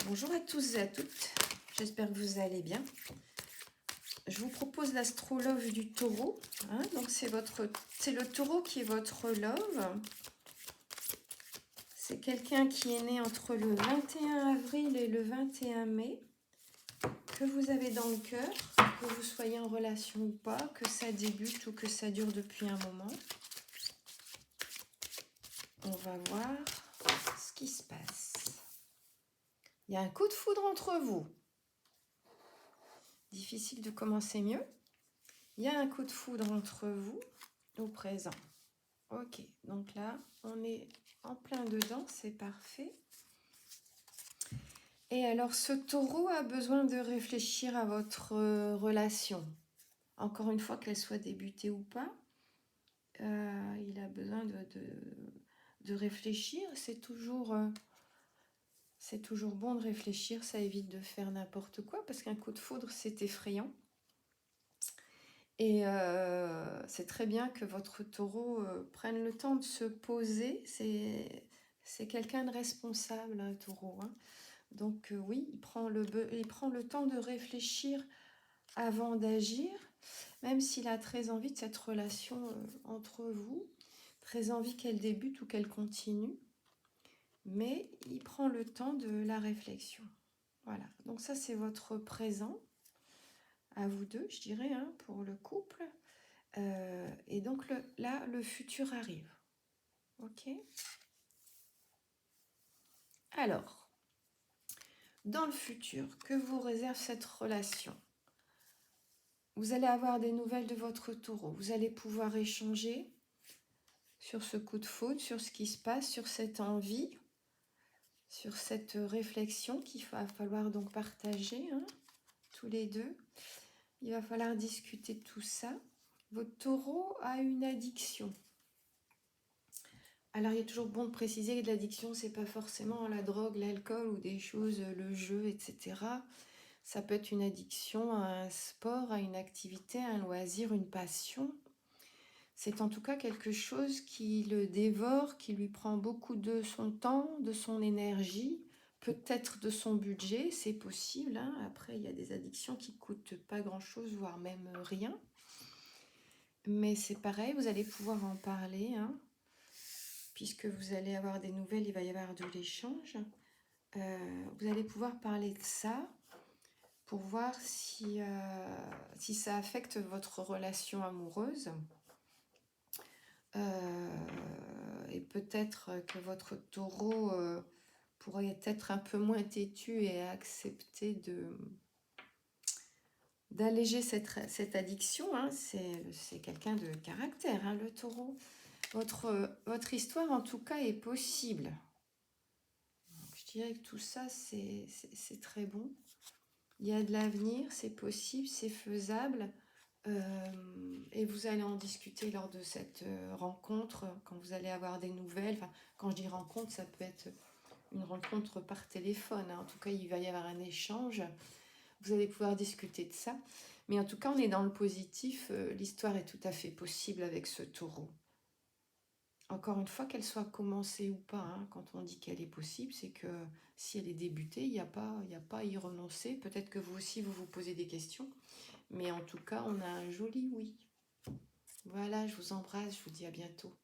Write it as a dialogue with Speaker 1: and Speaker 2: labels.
Speaker 1: Bonjour à tous et à toutes, j'espère que vous allez bien. Je vous propose l'astrolove du taureau, hein, donc c'est le taureau qui est votre love. C'est quelqu'un qui est né entre le 21 avril et le 21 mai, que vous avez dans le cœur, que vous soyez en relation ou pas, que ça débute ou que ça dure depuis un moment. On va voir ce qui se passe. Il y a un coup de foudre entre vous. Difficile de commencer mieux. Il y a un coup de foudre entre vous au présent. Ok, donc là, on est en plein dedans, c'est parfait. Et alors, ce taureau a besoin de réfléchir à votre relation. Encore une fois, qu'elle soit débutée ou pas, il a besoin de réfléchir. C'est toujours bon de réfléchir, ça évite de faire n'importe quoi, parce qu'un coup de foudre, c'est effrayant. Et c'est très bien que votre taureau prenne le temps de se poser. C'est quelqu'un de responsable, un taureau. Hein. Donc oui, il prend le temps de réfléchir avant d'agir, même s'il a très envie de cette relation entre vous, très envie qu'elle débute ou qu'elle continue. Mais il prend le temps de la réflexion. Voilà, donc ça c'est votre présent, à vous deux, je dirais, hein, pour le couple. Et donc là, le futur arrive. Ok. Alors, dans le futur, que vous réserve cette relation? Vous allez avoir des nouvelles de votre taureau. Vous allez pouvoir échanger sur ce coup de foudre, sur ce qui se passe, sur cette envie, sur cette réflexion qu'il va falloir donc partager, hein, tous les deux. Il va falloir discuter de tout ça. Votre taureau a une addiction. Alors, il est toujours bon de préciser que l'addiction, c'est pas forcément la drogue, l'alcool ou des choses, le jeu, etc. Ça peut être une addiction à un sport, à une activité, à un loisir, une passion. C'est en tout cas quelque chose qui le dévore, qui lui prend beaucoup de son temps, de son énergie, peut-être de son budget, c'est possible. Hein. Après, il y a des addictions qui ne coûtent pas grand-chose, voire même rien. Mais c'est pareil, vous allez pouvoir en parler, hein. Puisque vous allez avoir des nouvelles, il va y avoir de l'échange. Vous allez pouvoir parler de ça pour voir si ça affecte votre relation amoureuse. Et peut-être que votre taureau pourrait être un peu moins têtu et accepter d'alléger cette addiction. Hein. C'est quelqu'un de caractère, hein, le taureau. Votre histoire, en tout cas, est possible. Donc, je dirais que tout ça, c'est très bon. Il y a de l'avenir, c'est possible, c'est faisable. Et vous allez en discuter lors de cette rencontre, quand vous allez avoir des nouvelles. Enfin, quand je dis rencontre, ça peut être une rencontre par téléphone. Hein. En tout cas, il va y avoir un échange. Vous allez pouvoir discuter de ça. Mais en tout cas, on est dans le positif. L'histoire est tout à fait possible avec ce taureau. Encore une fois, qu'elle soit commencée ou pas, hein, quand on dit qu'elle est possible, c'est que si elle est débutée, il n'y a pas à y renoncer. Peut-être que vous aussi, vous vous posez des questions. Mais en tout cas, on a un joli oui. Voilà, je vous embrasse, je vous dis à bientôt.